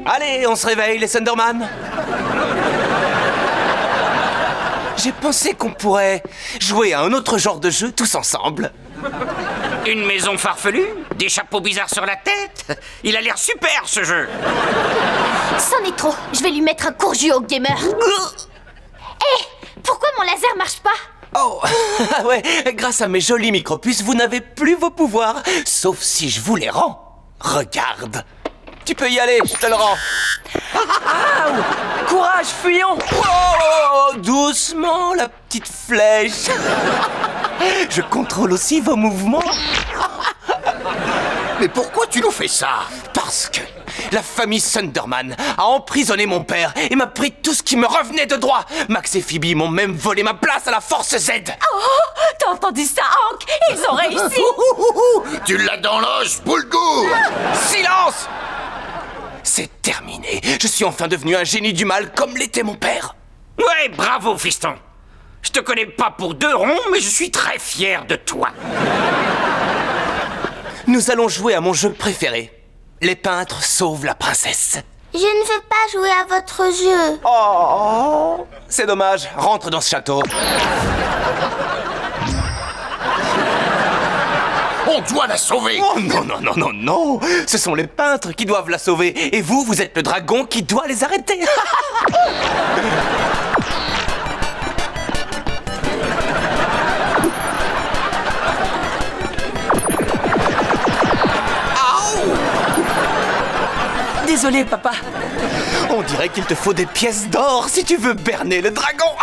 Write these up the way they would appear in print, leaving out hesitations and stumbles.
Allez, on se réveille, les Thunderman. J'ai pensé qu'on pourrait jouer à un autre genre de jeu tous ensemble. Une maison farfelue? Des chapeaux bizarres sur la tête? Il a l'air super, ce jeu. C'en est trop. Je vais lui mettre un court jus au gamer. Hé, pourquoi mon laser marche pas? Oh, ouais, grâce à mes jolis micropuces, vous n'avez plus vos pouvoirs, sauf si je vous les rends. Regarde. Tu peux y aller, je te le rends. Courage, fuyons! Oh, doucement, la petite flèche. Je contrôle aussi vos mouvements. Mais pourquoi tu nous fais ça? Parce que la famille Thunderman a emprisonné mon père et m'a pris tout ce qui me revenait de droit. Max et Phoebe m'ont même volé ma place à la Force Z. Oh, t'as entendu ça, Hank? Ils ont réussi. Tu l'as dans l'os, Boulgour. Silence! C'est terminé. Je suis enfin devenu un génie du mal comme l'était mon père. Ouais, bravo, fiston. Je te connais pas pour 2 ronds, mais je suis très fier de toi. Nous allons jouer à mon jeu préféré. Les peintres sauvent la princesse. Je ne veux pas jouer à votre jeu. Oh, c'est dommage. Rentre dans ce château. On doit la sauver. Oh non, non, non, non, non. Ce sont les peintres qui doivent la sauver. Et vous, vous êtes le dragon qui doit les arrêter. Désolé, papa. On dirait qu'il te faut des pièces d'or si tu veux berner le dragon.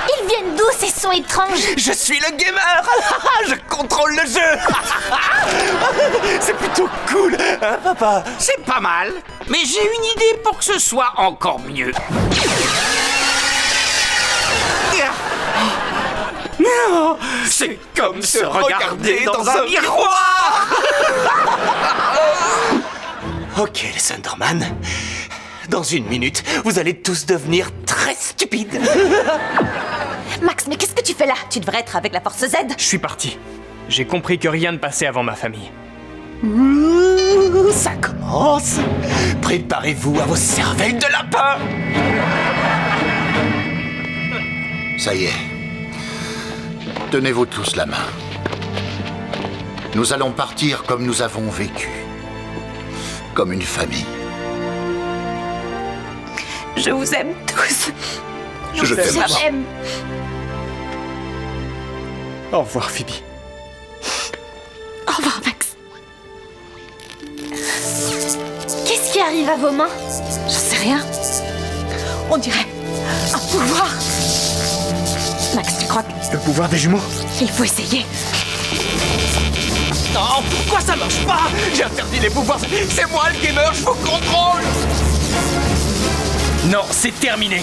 Ils viennent d'où ces sons étranges? Je suis le gamer. Je contrôle le jeu. C'est plutôt cool, hein, papa? C'est pas mal, mais j'ai une idée pour que ce soit encore mieux. Non, c'est comme se regarder dans un miroir. Ok, les Thunderman. Dans 1 minute, vous allez tous devenir très stupides. Max, mais qu'est-ce que tu fais là? Tu devrais être avec la Force Z. Je suis parti. J'ai compris que rien ne passait avant ma famille. Ouh, ça commence. Préparez-vous à vos cervelles de lapin. Ça y est. Tenez-vous tous la main. Nous allons partir comme nous avons vécu. Comme une famille. Je vous aime tous. Je t'aime. J'aime. Au revoir, Phoebe. Au revoir, Max. Qu'est-ce qui arrive à vos mains? Je sais rien. On dirait un pouvoir. Max, tu crois que Le pouvoir des jumeaux? il faut essayer? Non, pourquoi ça marche pas? J'ai interdit les pouvoirs. C'est moi le gamer, je vous contrôle. Non, c'est terminé.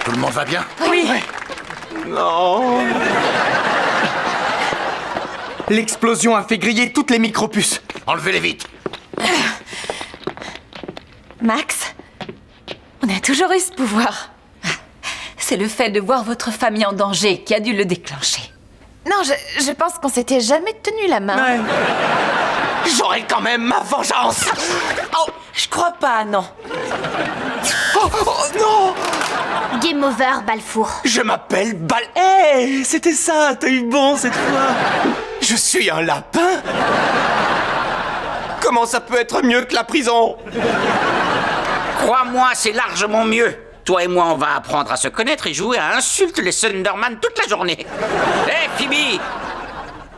Tout le monde va bien? Oui. Non. L'explosion a fait griller toutes les micropuces. Enlevez-les vite. Max, on a toujours eu ce pouvoir. C'est le fait de voir votre famille en danger qui a dû le déclencher. Non, je pense qu'on s'était jamais tenu la main. J'aurai quand même ma vengeance. Oh, Je crois pas, non. oh non. Game over, Balfour. Je m'appelle Bal... Hey, c'était ça, t'as eu bon cette fois. Je suis un lapin. Comment ça peut être mieux que la prison? Crois-moi, c'est largement mieux. Toi et moi, on va apprendre à se connaître et jouer à insulte les Thunderman toute la journée. Hé, Phoebe,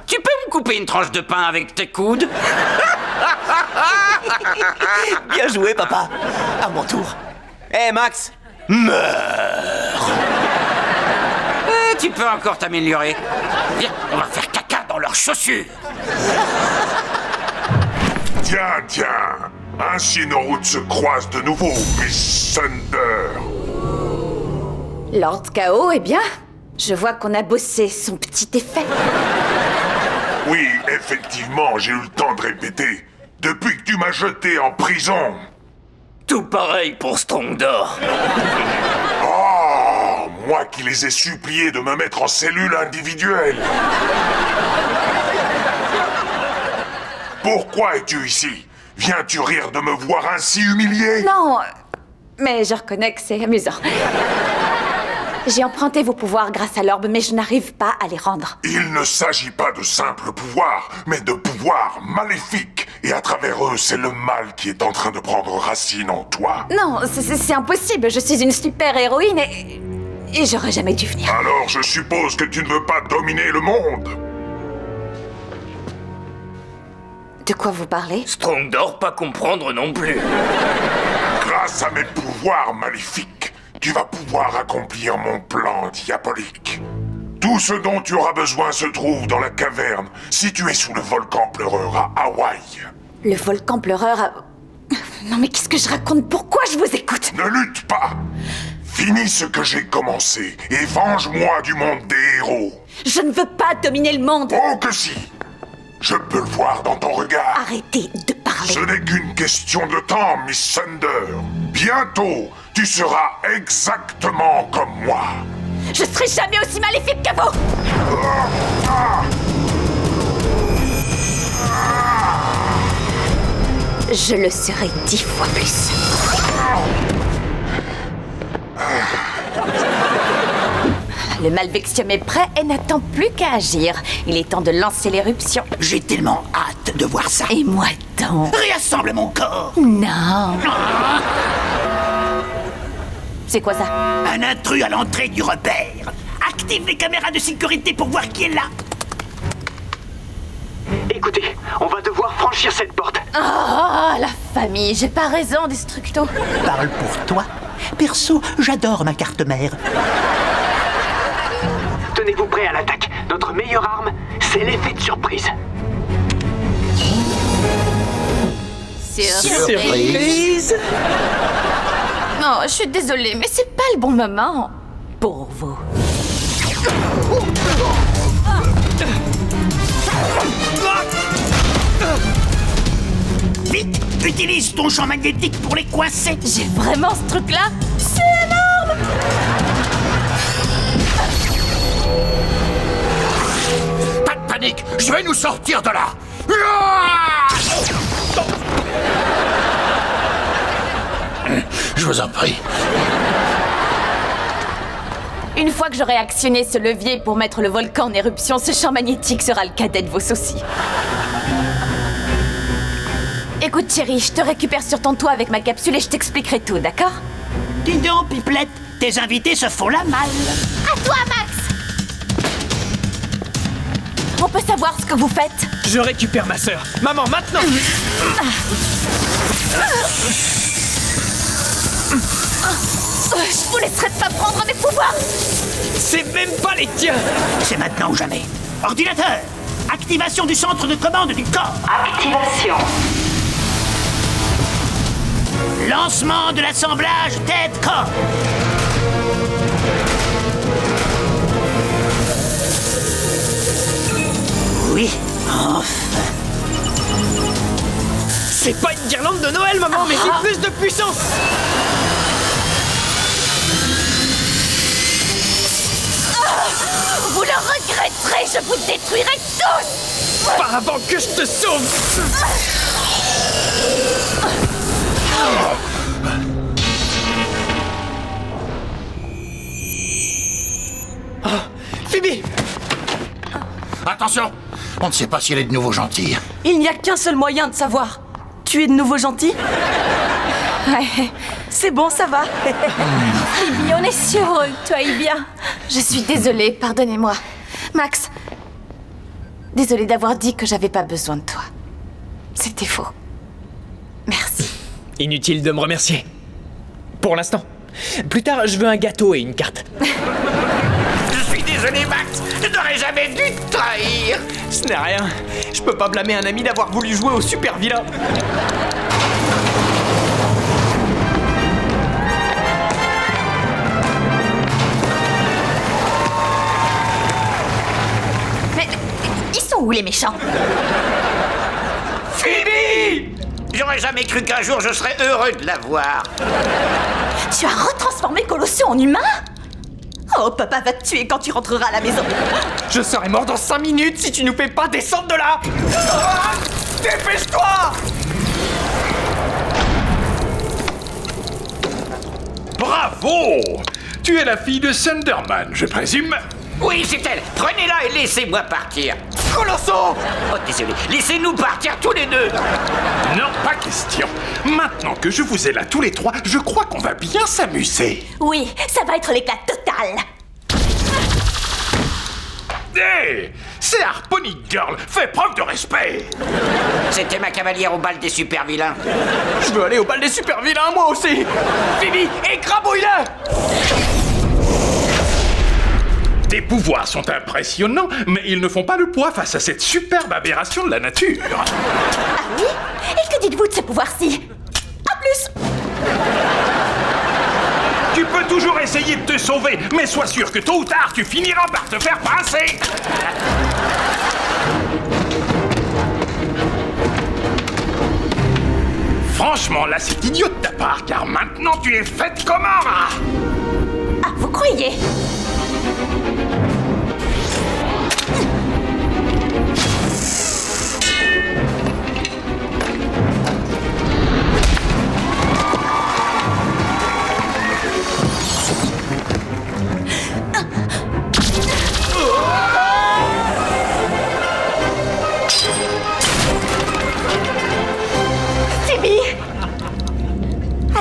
tu peux me couper une tranche de pain avec tes coudes? Bien joué, papa. À mon tour. Hé, Max, meurs. Tu peux encore t'améliorer. Viens, on va faire caca dans leurs chaussures. Tiens, tiens. Ainsi nos routes se croisent de nouveau, Miss Thunder. Lord Chaos, eh bien, je vois qu'on a bossé son petit effet. Oui, effectivement, j'ai eu le temps de répéter. Depuis que tu m'as jeté en prison. Tout pareil pour Strongdor. Oh, moi qui les ai suppliés de me mettre en cellule individuelle. Pourquoi es-tu ici? Viens-tu rire de me voir ainsi humilié? Non, mais je reconnais que c'est amusant. J'ai emprunté vos pouvoirs grâce à l'orbe, mais je n'arrive pas à les rendre. Il ne s'agit pas de simples pouvoirs, mais de pouvoirs maléfiques. Et à travers eux, c'est le mal qui est en train de prendre racine en toi. Non, c'est impossible. Je suis une super-héroïne et j'aurais jamais dû venir. Alors je suppose que tu ne veux pas dominer le monde. De quoi vous parlez? Strongdor pas comprendre non plus. Grâce à mes pouvoirs maléfiques, tu vas pouvoir accomplir mon plan diabolique. Tout ce dont tu auras besoin se trouve dans la caverne, située sous le volcan pleureur à Hawaï. Le volcan pleureur a... Non mais qu'est-ce que je raconte? Pourquoi je vous écoute? Ne lutte pas! Finis ce que j'ai commencé et venge-moi du monde des héros. Je ne veux pas dominer le monde. Oh que si! Je peux le voir dans ton regard. Arrêtez de parler. Ce n'est qu'une question de temps, Miss Thunder. Bientôt, tu seras exactement comme moi. Je serai jamais aussi maléfique que vous. Je le serai 10 fois plus. Le Malvexium est prêt et n'attend plus qu'à agir. Il est temps de lancer l'éruption. J'ai tellement hâte de voir ça. Et moi donc. Réassemble mon corps. Non. C'est quoi ça? Un intrus à l'entrée du repère. Active les caméras de sécurité pour voir qui est là. Écoutez, on va devoir franchir cette porte. Oh, la famille, j'ai pas raison, Destructo. Parle pour toi. Perso, j'adore ma carte mère. Tenez-vous prêts à l'attaque. Notre meilleure arme, c'est l'effet de surprise. Surprise. Non, je suis désolée, mais c'est pas le bon moment pour vous. Vite, utilise ton champ magnétique pour les coincer. J'ai vraiment ce truc-là? C'est énorme! Pas de panique, je vais nous sortir de là. Je vous en prie. Une fois que j'aurai actionné ce levier pour mettre le volcan en éruption, ce champ magnétique sera le cadet de vos soucis. Écoute, chérie, je te récupère sur ton toit avec ma capsule et je t'expliquerai tout, d'accord? Dis donc, Pipelette, tes invités se font la malle. À toi, Max! On peut savoir ce que vous faites? Je récupère ma sœur. Maman, maintenant! Je vous laisserai pas prendre mes pouvoirs! C'est même pas les tiens! C'est maintenant ou jamais. Ordinateur, activation du centre de commande du corps. Activation. Lancement de l'assemblage tête-corps. Oui, enfin. C'est pas une guirlande de Noël, maman, mais j'ai plus de puissance! Vous le regretterez, je vous détruirai tous! Pas avant que je te sauve! Phoebe! Attention, on ne sait pas si elle est de nouveau gentille. Il n'y a qu'un seul moyen de savoir. Tu es de nouveau gentil? Ouais, C'est bon, ça va. Phoebe, on est sûr que tu ailles bien. Je suis désolée, pardonnez-moi. Max, désolée d'avoir dit que j'avais pas besoin de toi. C'était faux. Merci. Inutile de me remercier. Pour l'instant. Plus tard, je veux un gâteau et une carte. Je suis désolé, Max. Je n'aurais jamais dû te trahir. Ce n'est rien. Je peux pas blâmer un ami d'avoir voulu jouer au super vilain. Mais ils sont où les méchants? Phoebe! J'en J'aurais jamais cru qu'un jour je serais heureux de la voir. Tu as retransformé Colosso en humain? Oh, papa va te tuer quand tu rentreras à la maison. Je serai mort dans 5 minutes si tu nous fais pas descendre de là. Ah, dépêche-toi! Bravo! Tu es la fille de Sunderman, je présume. Oui, c'est elle. Prenez-la et laissez-moi partir. Colosso! Oh, désolé. Laissez-nous partir tous les deux. Non, pas question. Maintenant que je vous ai là tous les trois, je crois qu'on va bien s'amuser. Oui, ça va être l'éclat total. Hé! C'est Harpony Girl, fais preuve de respect! C'était ma cavalière au bal des super vilains. Je veux aller au bal des super vilains, moi aussi! Phoebe, écrabouille-le! Tes pouvoirs sont impressionnants, mais ils ne font pas le poids face à cette superbe aberration de la nature. Ah oui? Et que dites-vous de ce pouvoir-ci? À plus! Tu peux toujours essayer de te sauver, mais sois sûr que tôt ou tard, tu finiras par te faire pincer. Franchement, là, c'est idiot de ta part, car maintenant, tu es faite comme un rat. Ah, vous croyez?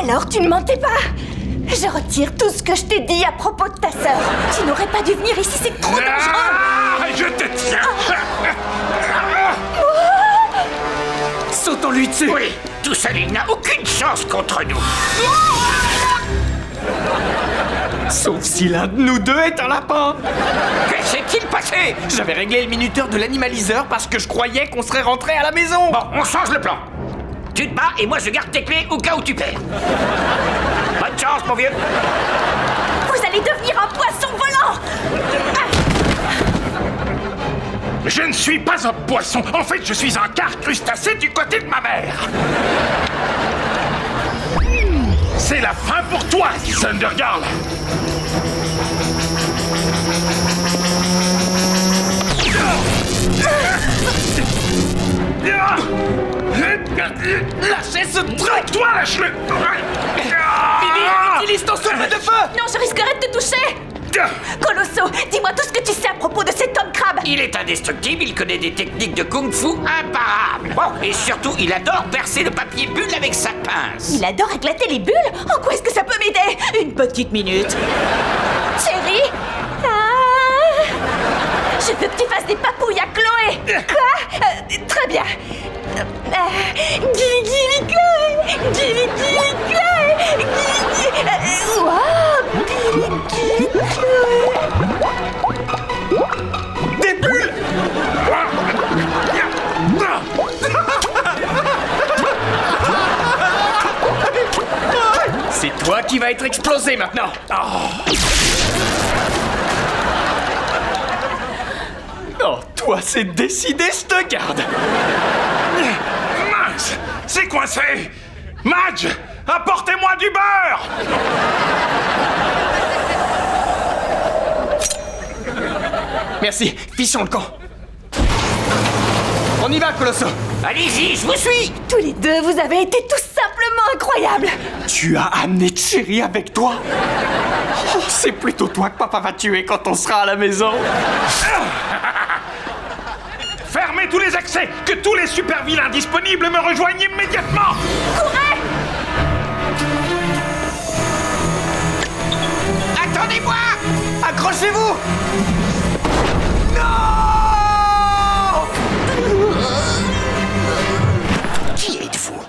Alors, tu ne mentais pas? Je retire tout ce que je t'ai dit à propos de ta sœur. Tu n'aurais pas dû venir ici, c'est trop dangereux. Je te tiens. Sautons-lui dessus. Oui, tout seul, il n'a aucune chance contre nous. Sauf si l'un de nous deux est un lapin. Que s'est-il passé? J'avais réglé le minuteur de l'animaliseur parce que je croyais qu'on serait rentré à la maison. Bon, on change le plan. Tu te bats et moi je garde tes clés au cas où tu perds. Bonne chance, mon vieux. Vous allez devenir un poisson volant. Je ne suis pas un poisson. En fait, je suis un car crustacé du côté de ma mère. C'est la fin pour toi, Thundergirl. Lâchez ce truc. Toi, lâche-le. Bibi, utilise ton souffle de feu. Non, je risquerais de te toucher. Colosso, dis-moi tout ce que tu sais à propos de cet homme crabe. Il est indestructible, il connaît des techniques de kung-fu imparables. Bon, et surtout, il adore percer le papier bulle avec sa pince. Il adore éclater les bulles. En quoi est-ce que ça peut m'aider? Une petite minute. Chérie. Je veux que tu fasses des papouilles à Chloé. Quoi? Très bien. Gili Gili Chloé. Gili Gili Chloé. Wow. Gili Gili Chloé. Des bulles. C'est toi qui vas être explosé maintenant. Oh, toi, c'est décidé, je te garde. Mince, c'est coincé. Madge, apportez-moi du beurre. Merci, fichons le camp. On y va, Colosso. Allez-y, je vous suis. Tous les deux, vous avez été tout simplement incroyables. Tu as amené Cherry avec toi. Oh, c'est plutôt toi que papa va tuer quand on sera à la maison. Fermez tous les accès. Que tous les super vilains disponibles me rejoignent immédiatement. Courez! Attendez-moi. Accrochez-vous. Qui êtes-vous?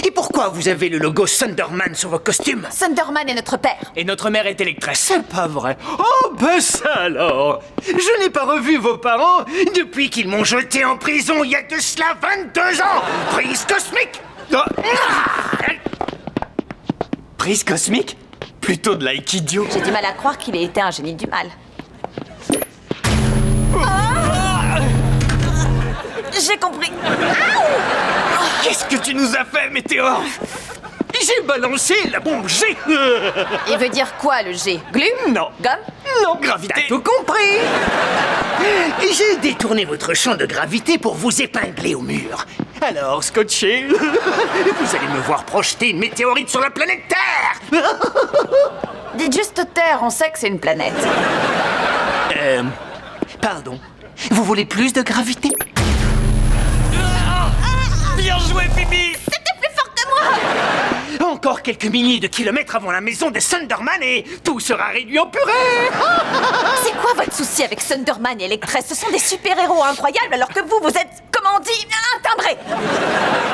Et pourquoi vous avez le logo Sunderman sur vos costumes? Sunderman est notre père. Et notre mère est électresse. C'est pas vrai. Oh, ben ça alors. Je n'ai pas revu vos parents depuis qu'ils m'ont jeté en prison il y a de cela 22 ans. Prise cosmique. Prise cosmique? Plutôt de l'aïkido. J'ai du mal à croire qu'il ait été un génie du mal. J'ai compris. Qu'est-ce Qu'est-ce que tu nous as fait, Météore? J'ai balancé la bombe G. Il veut dire quoi, le G? Glu? Non. Gomme? Non, gravité. T'as tout compris. J'ai détourné votre champ de gravité pour vous épingler au mur. Alors, scotché, vous allez me voir projeter une météorite sur la planète Terre. Dites juste Terre, on sait que c'est une planète. Pardon. Vous voulez plus de gravité? Bien joué, Phoebe! C'était plus fort que moi! Encore quelques milliers de kilomètres avant la maison de Thunderman et tout sera réduit en purée! C'est quoi votre souci avec Thunderman et Electress? Ce sont des super-héros incroyables alors que vous êtes, comment on dit, un timbré!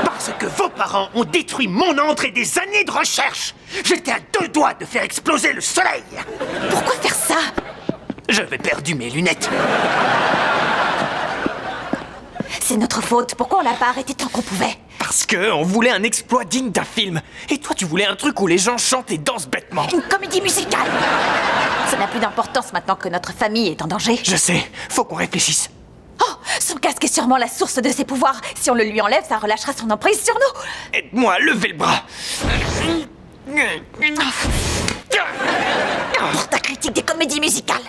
Parce que vos parents ont détruit mon antre et des années de recherche! J'étais à 2 doigts de faire exploser le soleil! Pourquoi faire ça? J'avais perdu mes lunettes. C'est notre faute. Pourquoi on l'a pas arrêté tant qu'on pouvait? Parce que on voulait un exploit digne d'un film. Et toi, tu voulais un truc où les gens chantent et dansent bêtement. Une comédie musicale! Ça n'a plus d'importance maintenant que notre famille est en danger. Je sais, faut qu'on réfléchisse. Oh! Son casque est sûrement la source de ses pouvoirs. Si on le lui enlève, ça relâchera son emprise sur nous. Aide-moi à lever le bras. Pour ta critique des comédies musicales.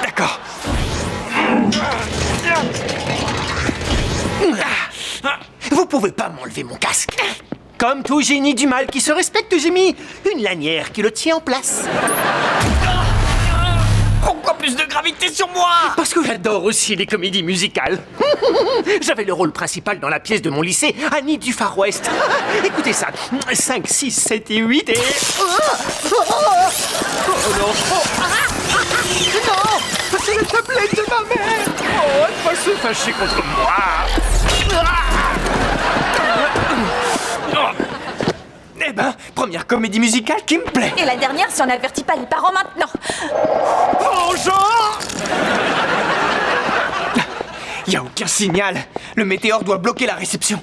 D'accord. Vous pouvez pas m'enlever mon casque. Comme tout génie du mal qui se respecte, j'ai mis une lanière qui le tient en place. Pourquoi plus de gravité sur moi? Parce que j'adore aussi les comédies musicales. J'avais le rôle principal dans la pièce de mon lycée, Annie du Far West. Écoutez ça. 5, 6, 7 et 8 et... Oh non. Non! C'est la tablette de ma mère! Oh, elle va se fâcher contre moi! Eh ben, première comédie musicale qui me plaît. Et la dernière si on n'avertit pas les parents maintenant. Bonjour! Y a aucun signal. Le météore doit bloquer la réception.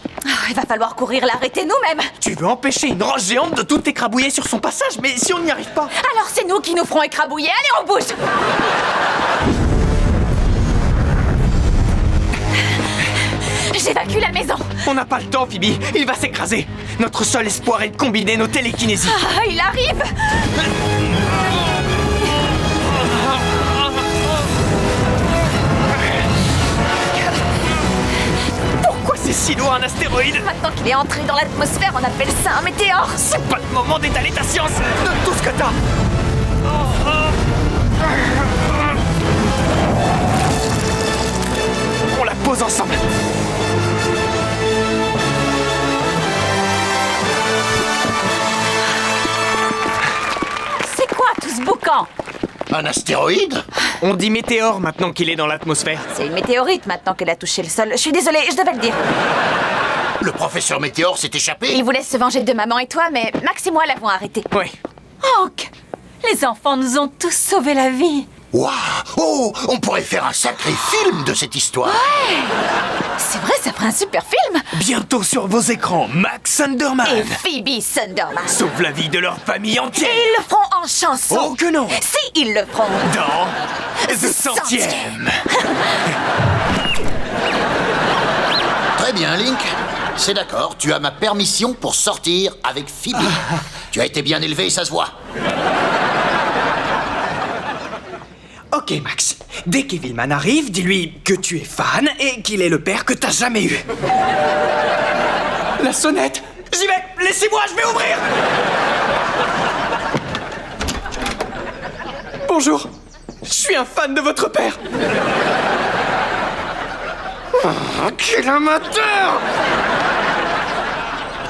Il va falloir courir l'arrêter nous-mêmes. Tu veux empêcher une roche géante de tout écrabouiller sur son passage, mais si on n'y arrive pas... Alors c'est nous qui nous ferons écrabouiller. Allez, on bouge! J'évacue la maison. On n'a pas le temps, Phoebe. Il va s'écraser. Notre seul espoir est de combiner nos télékinésies. Ah, il arrive! Pourquoi c'est si loin un astéroïde? Maintenant qu'il est entré dans l'atmosphère, on appelle ça un météore. C'est pas le moment d'étaler ta science. Donne tout ce que t'as. On la pose ensemble. C'est quoi tout ce boucan? Un astéroïde? On dit météore maintenant qu'il est dans l'atmosphère. C'est une météorite maintenant qu'elle a touché le sol. Je suis désolée, je devais le dire. Le professeur Météore s'est échappé? Il voulait se venger de maman et toi, mais Max et moi l'avons arrêté. Oui. Hank, les enfants nous ont tous sauvé la vie. Waouh! Oh! On pourrait faire un sacré film de cette histoire! Ouais! C'est vrai, ça ferait un super film! Bientôt sur vos écrans, Max Thunderman et Phoebe Thunderman sauve la vie de leur famille entière! Et ils le feront en chanson! Oh que non! Si, ils le feront! Dans The Centième! Très bien, Link. C'est d'accord, tu as ma permission pour sortir avec Phoebe. Tu as été bien élevé, ça se voit. Ok, Max. Dès qu'Evilman arrive, dis-lui que tu es fan et qu'il est le père que t'as jamais eu. La sonnette! J'y vais! Laissez-moi, je vais ouvrir! Bonjour. Je suis un fan de votre père. Oh, quel amateur!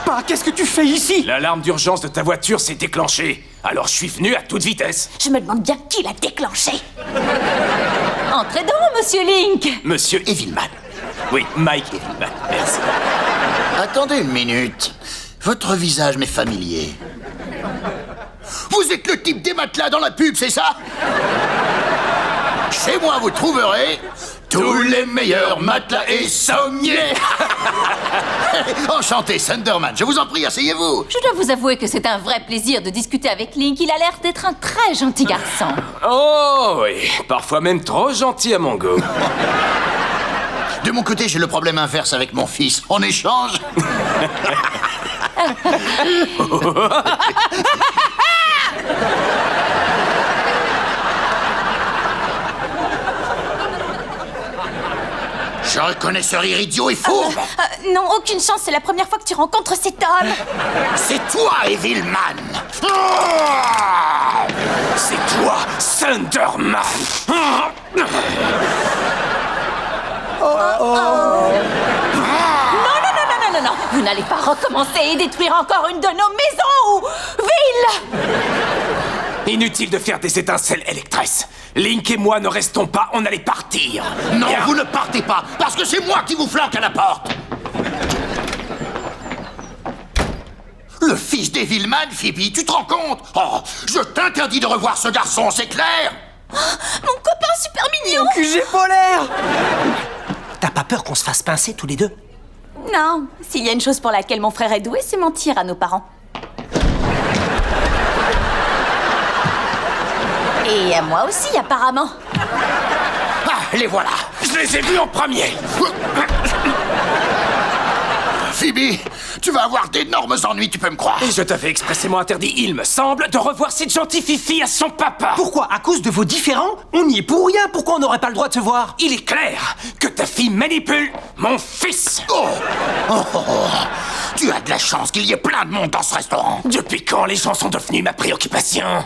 Pa, qu'est-ce que tu fais ici? L'alarme d'urgence de ta voiture s'est déclenchée. Alors je suis venu à toute vitesse. Je me demande bien qui l'a déclenché. Entrez donc, monsieur Link. Monsieur Evilman. Oui, Mike Evilman, merci. Attendez une minute. Votre visage m'est familier. Vous êtes le type des matelas dans la pub, c'est ça? Chez moi, vous trouverez tous les meilleurs matelas et sommiers. Enchanté, Thunderman. Je vous en prie, asseyez-vous. Je dois vous avouer que c'est un vrai plaisir de discuter avec Link. Il a l'air d'être un très gentil garçon. Oh oui, parfois même trop gentil à mon goût. De mon côté, j'ai le problème inverse avec mon fils. En échange... Je reconnais ce rire idiot et fourbe. Non, aucune chance, c'est la première fois que tu rencontres cet homme. C'est toi, Evilman. C'est toi, Thunderman. Non, vous n'allez pas recommencer et détruire encore une de nos maisons ou villes. Inutile de faire des étincelles, Électresse. Link et moi ne restons pas, on allait partir. Non, Bien. vous ne partez pas, parce que c'est moi qui vous flanque à la porte. Le fils d'Evilman, Phoebe, tu te rends compte? Oh, je t'interdis de revoir ce garçon, c'est clair? Mon copain super mignon. QG polaire. T'as pas peur qu'on se fasse pincer tous les deux? Non, s'il y a une chose pour laquelle mon frère est doué, c'est mentir à nos parents. Et à moi aussi, apparemment. Ah, les voilà. Je les ai vus en premier. Phoebe, tu vas avoir d'énormes ennuis, tu peux me croire. Et je t'avais expressément interdit, il me semble, de revoir cette gentille fifi à son papa. Pourquoi? À cause de vos différends? On y est pour rien, pourquoi on n'aurait pas le droit de se voir? Il est clair que ta fille manipule mon fils. Tu as de la chance qu'il y ait plein de monde dans ce restaurant. Depuis quand les gens sont devenus ma préoccupation?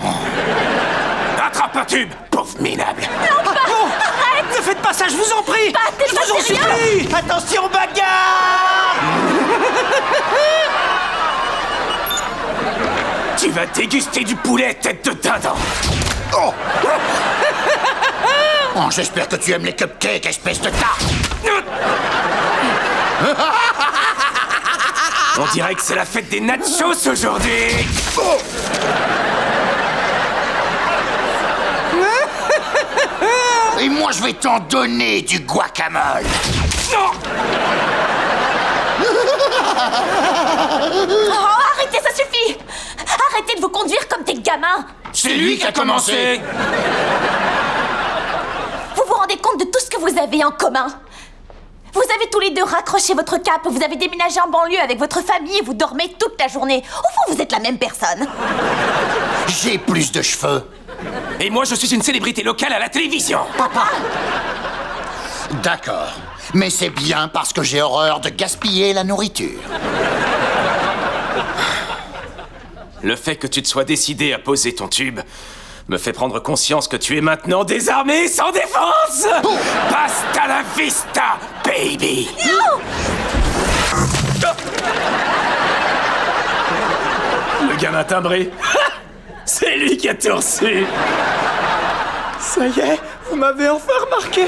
Attrape un tube, pauvre minable. Arrête! Ne faites pas ça, je vous en prie! Je vous en supplie! Attention, bagarre! Tu vas déguster du poulet tête de dindon. Oh, j'espère que tu aimes les cupcakes, espèce de tarte. On dirait que c'est la fête des nachos aujourd'hui. Et moi, je vais t'en donner du guacamole. Non! Oh, arrêtez, ça suffit. Arrêtez de vous conduire comme des gamins. C'est lui qui a commencé. Vous vous rendez compte de tout ce que vous avez en commun? Vous avez tous les deux raccroché votre cape, vous avez déménagé en banlieue avec votre famille et vous dormez toute la journée. Au fond, vous êtes la même personne. J'ai plus de cheveux. Et moi, je suis une célébrité locale à la télévision. Papa. D'accord. Mais c'est bien parce que j'ai horreur de gaspiller la nourriture. Le fait que tu te sois décidé à poser ton tube me fait prendre conscience que tu es maintenant désarmé sans défense. Basta la vista, baby. Non! Le gamin timbré. C'est lui qui a tout reçu. Ça y est, vous m'avez enfin remarqué.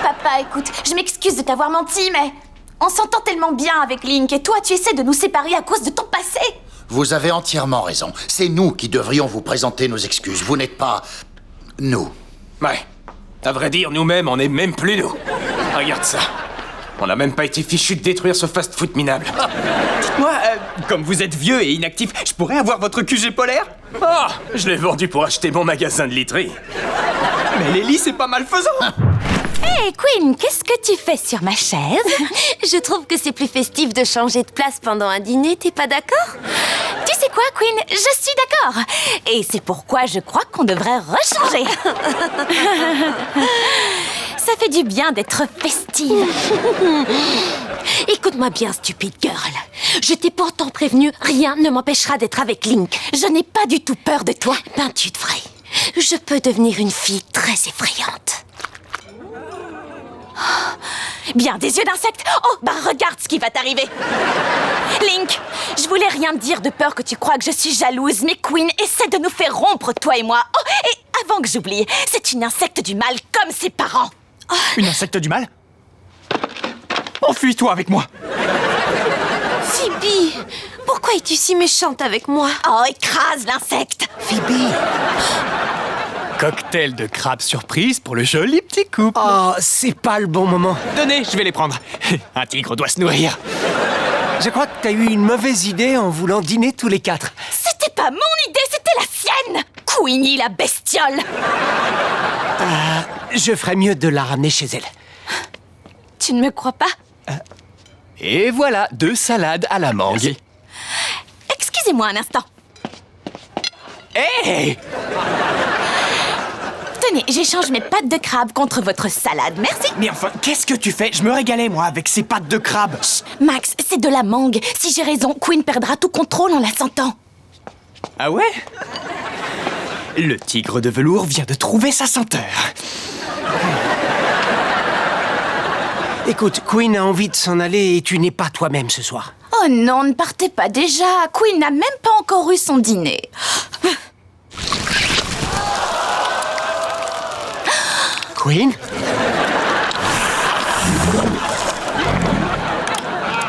Papa, écoute, je m'excuse de t'avoir menti, mais on s'entend tellement bien avec Link et toi, tu essaies de nous séparer à cause de ton passé. Vous avez entièrement raison. C'est nous qui devrions vous présenter nos excuses. Vous n'êtes pas... nous. Ouais. À vrai dire, nous-mêmes, on n'est même plus nous. Regarde ça. On n'a même pas été fichus de détruire ce fast-food minable. Dites-moi, comme vous êtes vieux et inactif, je pourrais avoir votre QG polaire? Oh, je l'ai vendu pour acheter mon magasin de literie. Mais les lits, c'est pas malfaisant. Hey Queen, qu'est-ce que tu fais sur ma chaise? Je trouve que c'est plus festif de changer de place pendant un dîner, t'es pas d'accord? Tu sais quoi, Queen? Je suis d'accord. Et c'est pourquoi je crois qu'on devrait rechanger. Ça fait du bien d'être festive. Écoute-moi bien, stupide girl. Je t'ai pourtant prévenu, rien ne m'empêchera d'être avec Link. Je n'ai pas du tout peur de toi. Ben, tu devrais. Je peux devenir une fille très effrayante. Bien, des yeux d'insecte. Oh, bah regarde ce qui va t'arriver. Link, je voulais rien te dire de peur que tu crois que je suis jalouse, mais Queen essaie de nous faire rompre, toi et moi. Oh, et avant que j'oublie, c'est une insecte du mal comme ses parents. Oh. Une insecte du mal? Enfuis-toi avec moi. Phoebe, pourquoi es-tu si méchante avec moi? Oh, écrase l'insecte. Phoebe. Cocktail de crabe surprise pour le joli petit couple. Oh, c'est pas le bon moment. Donnez, je vais les prendre. Un tigre doit se nourrir. Je crois que t'as eu une mauvaise idée en voulant dîner tous les quatre. C'était pas mon idée, c'était la sienne. Queenie, la bestiole. Je ferais mieux de la ramener chez elle. Tu ne me crois pas? Et voilà, 2 salades à la mangue. Merci. Excusez-moi un instant. Hé! Tenez, j'échange mes pâtes de crabe contre votre salade, merci. Mais enfin, qu'est-ce que tu fais? Je me régalais, moi, avec ces pâtes de crabe. Chut, Max, c'est de la mangue. Si j'ai raison, Queen perdra tout contrôle en la sentant. Ah ouais? Le tigre de velours vient de trouver sa senteur. Écoute, Queen a envie de s'en aller et tu n'es pas toi-même ce soir. Oh non, ne partez pas déjà. Queen n'a même pas encore eu son dîner. Queen?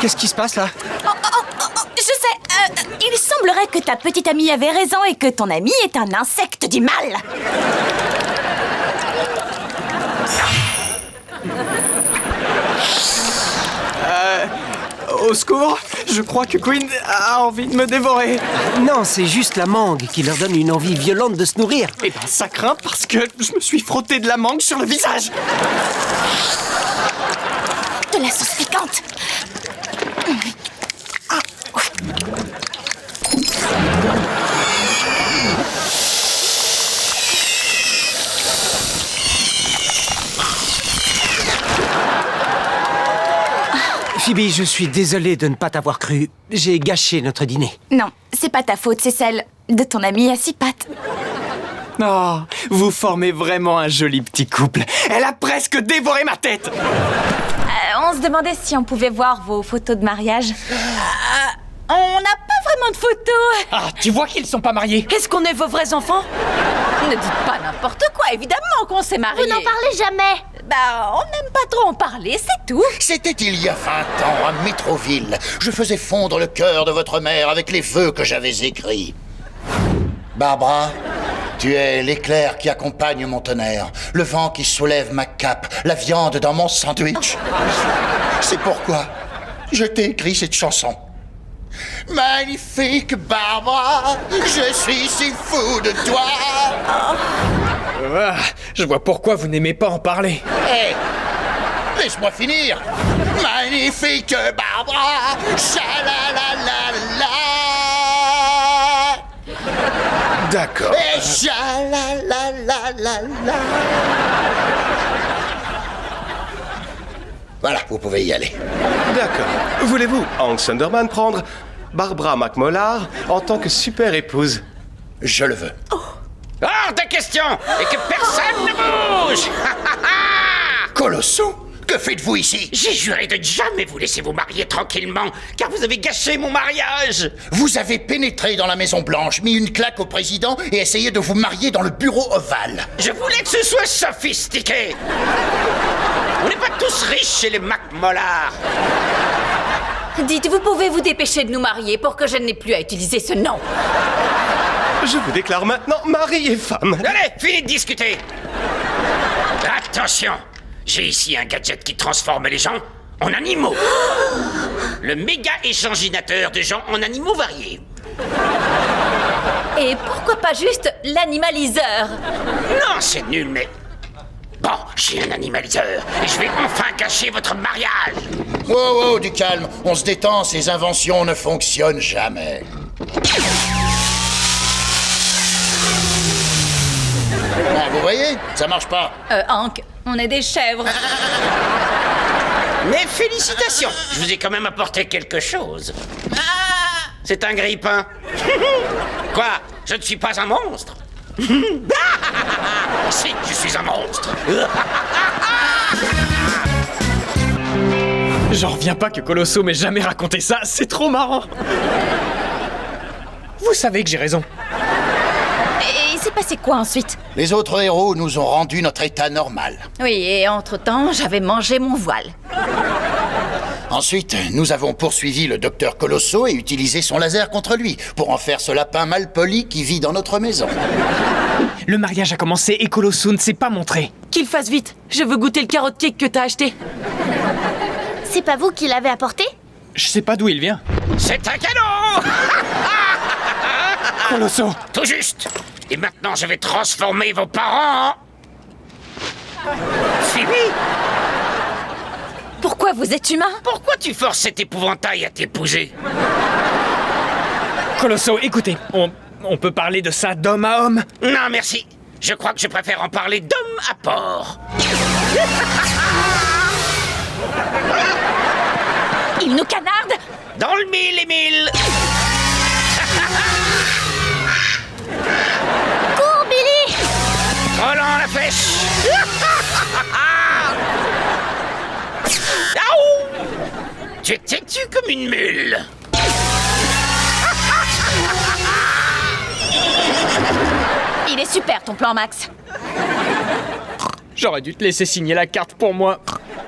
Qu'est-ce qui se passe là? Je sais, il semblerait que ta petite amie avait raison et que ton ami est un insecte du mal. Au secours, je crois que Queen a envie de me dévorer. Non, c'est juste la mangue qui leur donne une envie violente de se nourrir. Eh ben, ça craint parce que je me suis frotté de la mangue sur le visage. De la sauce piquante. Phoebe, je suis désolé de ne pas t'avoir cru. J'ai gâché notre dîner. Non, c'est pas ta faute, c'est celle de ton ami à 6 pattes. Oh, vous formez vraiment un joli petit couple. Elle a presque dévoré ma tête. On se demandait si on pouvait voir vos photos de mariage. On n'a pas vraiment de photos. Ah, tu vois qu'ils sont pas mariés. Est-ce qu'on est vos vrais enfants? Ne dites pas n'importe quoi, évidemment qu'on s'est mariés. Vous n'en parlez jamais. Bah, on n'aime pas trop en parler, c'est tout. C'était il y a 20 ans, à Métroville. Je faisais fondre le cœur de votre mère avec les vœux que j'avais écrits. Barbara, tu es l'éclair qui accompagne mon tonnerre, le vent qui soulève ma cape, la viande dans mon sandwich. C'est pourquoi je t'ai écrit cette chanson. Magnifique Barbara, je suis si fou de toi. Ah, je vois pourquoi vous n'aimez pas en parler. Hé, laisse-moi finir. Magnifique Barbara, cha-la-la-la-la. D'accord. Et cha-la-la-la-la-la. Voilà, vous pouvez y aller. D'accord. Voulez-vous, Hank Sunderman, prendre Barbara McMollar en tant que super épouse? Je le veux. Hors de question! Et que personne ne bouge! Colosso, que faites-vous ici? J'ai juré de jamais vous laisser vous marier tranquillement, car vous avez gâché mon mariage! Vous avez pénétré dans la Maison Blanche, mis une claque au président et essayé de vous marier dans le bureau ovale. Je voulais que ce soit sophistiqué! On n'est pas tous riches chez les McMollar! Dites, vous pouvez vous dépêcher de nous marier pour que je n'ai plus à utiliser ce nom. Je vous déclare maintenant mari et femme. Allez, fini de discuter! Attention! J'ai ici un gadget qui transforme les gens en animaux. Le méga échanginateur de gens en animaux variés. Et pourquoi pas juste l'animaliseur? Non, c'est nul, mais... Bon, j'ai un animaliseur et je vais enfin cacher votre mariage. Oh, du calme, on se détend, ces inventions ne fonctionnent jamais. Ah, vous voyez, ça marche pas. Hank, on est des chèvres. Mais félicitations, je vous ai quand même apporté quelque chose. C'est un grille-pain. Quoi? Je ne suis pas un monstre? Si, je suis un monstre. J'en reviens pas que Colosso m'ait jamais raconté ça, c'est trop marrant. Vous savez que j'ai raison. Et il s'est passé quoi ensuite? Les autres héros nous ont rendu notre état normal. Oui, et entre-temps, j'avais mangé mon voile. Ensuite, nous avons poursuivi le docteur Colosso et utilisé son laser contre lui pour en faire ce lapin mal poli qui vit dans notre maison. Le mariage a commencé et Colosso ne s'est pas montré. Qu'il fasse vite, je veux goûter le carrot cake que t'as acheté. C'est pas vous qui l'avez apporté? Je sais pas d'où il vient. C'est un cadeau! Colosso! Tout juste! Et maintenant, je vais transformer vos parents en... Phoebe, Pourquoi vous êtes humain? pourquoi tu forces cet épouvantail à t'épouser? Colosso, écoutez, on peut parler de ça d'homme à homme? Non, merci. Je crois que je préfère en parler d'homme à porc. Il nous canarde? Dans le mille et mille. Cours, Billy! Roland la flèche. Aouh! Tu es têtu comme une mule. Il est super ton plan, Max. J'aurais dû te laisser signer la carte pour moi.